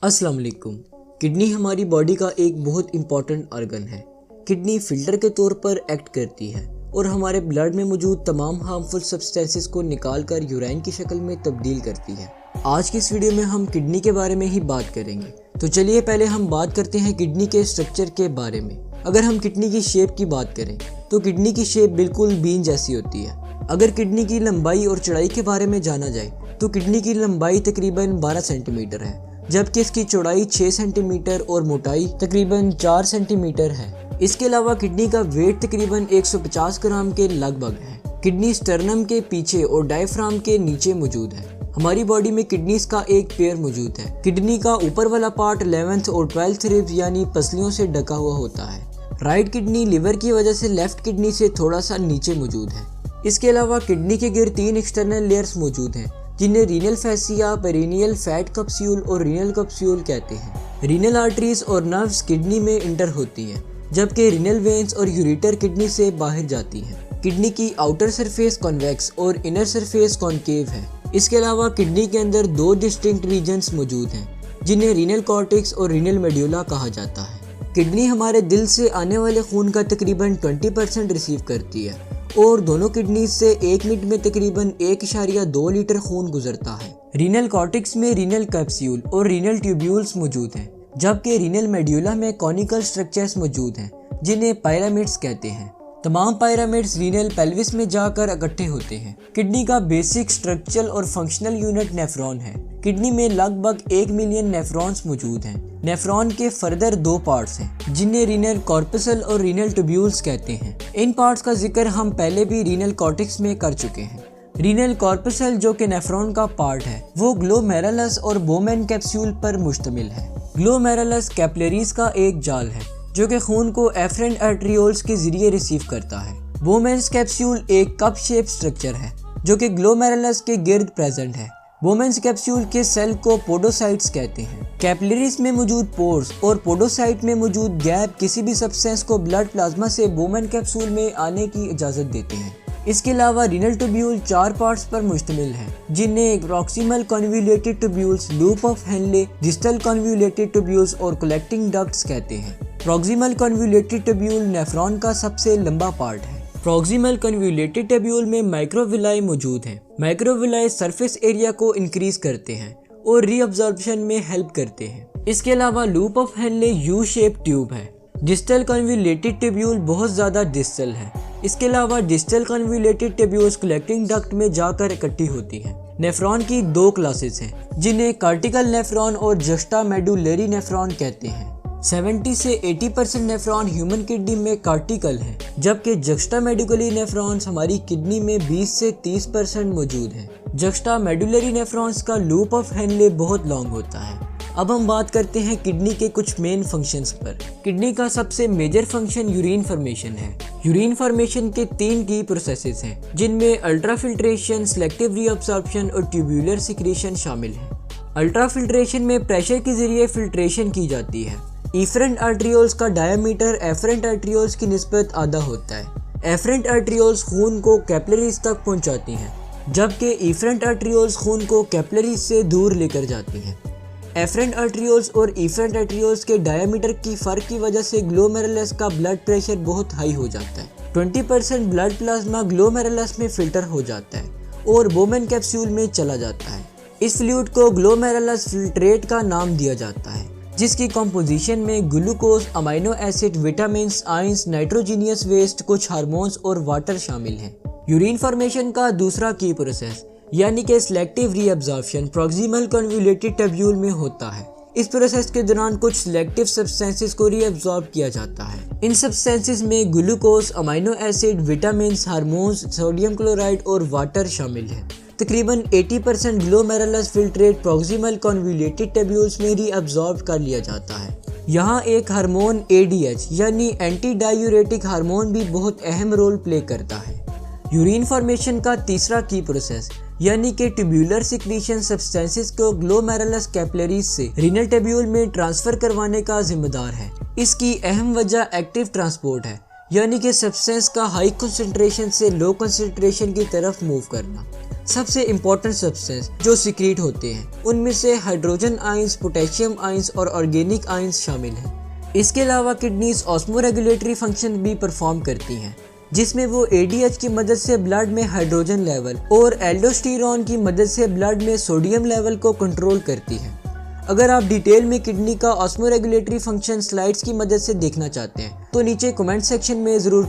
अस्सलाम वालेकुम। किडनी हमारी बॉडी का एक बहुत इंपॉर्टेंट ऑर्गन है। किडनी फिल्टर के तौर पर एक्ट करती है और हमारे ब्लड में मौजूद तमाम हार्मफुल सब्सटेंसेस को निकाल कर यूराइन की शक्ल में तब्दील करती है। आज की इस वीडियो में हम किडनी के बारे में ही बात करेंगे। तो चलिए पहले हम बात करते हैं किडनी के स्ट्रक्चर के बारे में। अगर हम किडनी की शेप की बात करें तो किडनी की शेप बिल्कुल बीन जैसी होती है। अगर किडनी की लंबाई और चौड़ाई के बारे में जाना जाए तो किडनी की लंबाई तकरीबन 12 सेंटीमीटर है, जबकि इसकी चौड़ाई 6 सेंटीमीटर और मोटाई तकरीबन 4 सेंटीमीटर है। इसके अलावा किडनी का वेट तकरीबन 150 ग्राम के लगभग है। किडनी स्टर्नम के पीछे और डायफ्राम के नीचे मौजूद है। हमारी बॉडी में किडनीज का एक पेयर मौजूद है। किडनी का ऊपर वाला पार्ट 11th और 12th रिब्स यानी पसलियों से ढका हुआ होता है। राइट किडनी लिवर की वजह से लेफ्ट किडनी से थोड़ा सा नीचे मौजूद है। इसके अलावा किडनी के गिर्द 3 एक्सटर्नल लेयर्स मौजूद हैं, जिन्हें renal fascia, perineal fat capsule और रीनल कैप्सूल कहते हैं। रीनल आर्टरीज और नर्व्स किडनी में इंटर होती हैं, जबकि रीनल वेन्स और यूरेटर किडनी से बाहर जाती हैं। किडनी की आउटर सरफेस कॉन्वेक्स और इनर सरफेस कॉन्केव है। इसके अलावा किडनी के अंदर 2 डिस्टिंक्ट रीजन्स मौजूद हैं, जिन्हें रीनल कॉर्टेक्स और रीनल मेड्यूला कहा जाता है। किडनी हमारे दिल से आने वाले खून का तकरीबन 20% रिसीव करती है और दोनों किडनी से 1 मिनट में तकरीबन 1.2 लीटर खून गुजरता है। रीनल कॉर्टेक्स में रीनल कैप्सूल और रीनल ट्यूब्यूल्स मौजूद हैं, जबकि रीनल मेड्यूला में कॉनिकल स्ट्रक्चर्स मौजूद हैं, जिन्हें पायरामिड्स कहते हैं। तमाम पायरामिड्स रीनल पेल्विस में जाकर इकट्ठे होते हैं। किडनी का बेसिक स्ट्रक्चरल और फंक्शनल यूनिट नेफ्रॉन है। किडनी में लगभग 1 मिलियन नेफ्रॉन्स मौजूद हैं। नेफ्रॉन के फर्दर 2 पार्ट्स हैं, जिन्हें रीनल कॉर्पसल और रीनल ट्यूब्यूल्स कहते हैं। इन पार्ट्स का जिक्र हम पहले भी रीनल कॉर्टेक्स में कर चुके हैं। रीनल कॉर्पसल जो कि नेफ्रॉन का पार्ट है, वो ग्लोमेरुलस और बोमेन कैप्सूल पर मुश्तमिल है। ग्लोमेरुलस कैपिलरीज का एक जाल है जो कि खून को एफरेंट आर्टरियोल्स के जरिए रिसीव करता है। बोमेन्स कैप्सूल एक कप शेप स्ट्रक्चर है जो कि ग्लोमेरुलस के गिर्द प्रेजेंट है। बोमेन्स कैप्सूल के सेल को पोडोसाइट्स कहते हैं। कैपिलरीज में मौजूद पोर्स और पोडोसाइट में मौजूद गैप किसी भी सब्सटेंस को ब्लड प्लाज्मा से बोमेन कैप्सूल में आने की इजाजत देते हैं। इसके अलावा रीनल ट्यूब्यूल 4 पार्ट्स पर मुश्तमिल है, जिन्हें proximal convoluted tubules, loop of Henle, distal convoluted tubules और कलेक्टिंग डक्ट्स कहते हैं। प्रॉक्सिमल कन्वोल्यूटेड ट्यूब्यूल नेफ्रॉन का सबसे लंबा पार्ट है। प्रॉक्सिमल कन्वोल्यूटेड ट्यूब्यूल में माइक्रोविलाई मौजूद हैं। माइक्रोविलाई सरफेस एरिया को इंक्रीज करते हैं और रीअब्जॉर्प्शन में हेल्प करते हैं। इसके अलावा loop of Henle U shape tube है। डिस्टल कन्वोल्यूटेड ट्यूब्यूल बहुत ज़्यादा डिस्टल है। इसके अलावा distal convoluted tubules collecting duct में जाकर इकट्ठी होती हैं। नेफ्रॉन की 2 क्लासेस हैं, जिन्हें कार्टिकल नेफ्रॉन और जस्टा मेडुलरी नेफ्रॉन कहते हैं। 70 से 80% नेफ्रॉन ह्यूमन किडनी में कार्टिकल है, जबकि जस्टा मेडुलरी नेफ्रॉन्स हमारी किडनी में 20 से 30% मौजूद है। जस्टा मेडुलरी नेफ्रॉन्स का लूप ऑफ हेनले बहुत लॉन्ग होता है। अब हम बात करते हैं किडनी के कुछ मेन फंक्शंस पर। किडनी का सबसे मेजर फंक्शन यूरिन फॉर्मेशन है। यूरिन फॉर्मेशन के 3 की प्रोसेसेस हैं, जिनमें अल्ट्राफिल्ट्रेशन, सेलेक्टिव रीअब्सॉर्प्शन और ट्यूब्यूलर सिक्रीशन शामिल है। अल्ट्राफिल्ट्रेशन में प्रेशर के जरिए फिल्ट्रेशन की जाती है। इफरेंट आर्टरियोल्स का डायमीटर एफरेंट आर्टरियोल्स की निस्बत आधा होता है। एफरेंट आर्टरियोल्स खून को कैपिलरीज तक पहुंचाती हैं, जबकि इफरेंट आर्टरियोल्स खून को कैपिलरीज से दूर लेकर जाती हैं। एफरेंट आर्टरियोल्स और इफरेंट आर्टरियोल्स के डायमीटर की फ़र्क की वजह से ग्लोमेरुलस का ब्लड प्रेशर बहुत हाई हो जाता है। 20% ब्लड प्लाज्मा ग्लोमेरुलस में फिल्टर हो जाता है और बोमेन कैप्सूल में चला जाता है। इस फ्लूइड को ग्लोमेरुलस फिल्ट्रेट का नाम दिया जाता है, जिसकी कंपोजिशन में glucose, amino acid, vitamins, ions, nitrogenous waste, कुछ हार्मोन्स और वाटर शामिल हैं। यूरिन फॉर्मेशन का दूसरा की प्रोसेस यानी कि selective reabsorption proximal convoluted tubule में होता है। इस प्रोसेस के दौरान कुछ सिलेक्टिव सब्सटेंसेस को रीअब्जॉर्ब किया जाता है। इन सब्सटेंसेस में glucose, amino acid, vitamins, hormones, sodium chloride और वाटर शामिल है। तकरीबन 80% glomerulus filtrate proximal convoluted tubules में रीअब्जॉर्ब कर लिया जाता है। यहाँ एक हार्मोन ADH यानी एंटी डायूरेटिक हार्मोन भी बहुत अहम रोल प्ले करता है। यूरिन फॉर्मेशन का तीसरा की प्रोसेस यानी कि ट्यूब्यूलर सिक्रीशन सब्सटेंसेस को ग्लोमेरुलस कैपिलरीज से रीनल ट्यूब्यूल में ट्रांसफर करवाने का जिम्मेदार है। इसकी अहम वजह एक्टिव ट्रांसपोर्ट है, यानी कि सब्सटेंस का हाई कंसंट्रेशन से लो कंसंट्रेशन की तरफ मूव करना। सबसे इम्पोर्टेंट सब्सटेंस जो सीक्रेट होते हैं उनमें से हाइड्रोजन आयंस, पोटेशियम आयंस और ऑर्गेनिक आयंस शामिल हैं। इसके अलावा किडनीज ऑस्मोरेगुलेटरी फंक्शन भी परफॉर्म करती हैं, जिसमें वो ADH की मदद से ब्लड में हाइड्रोजन लेवल और एल्डोस्टेरॉन की मदद से ब्लड में सोडियम लेवल को कंट्रोल करती है। अगर आप डिटेल में किडनी का ऑस्मोरेगुलेटरी फंक्शन स्लाइड्स की मदद से देखना चाहते हैं तो नीचे कमेंट सेक्शन में ज़रूर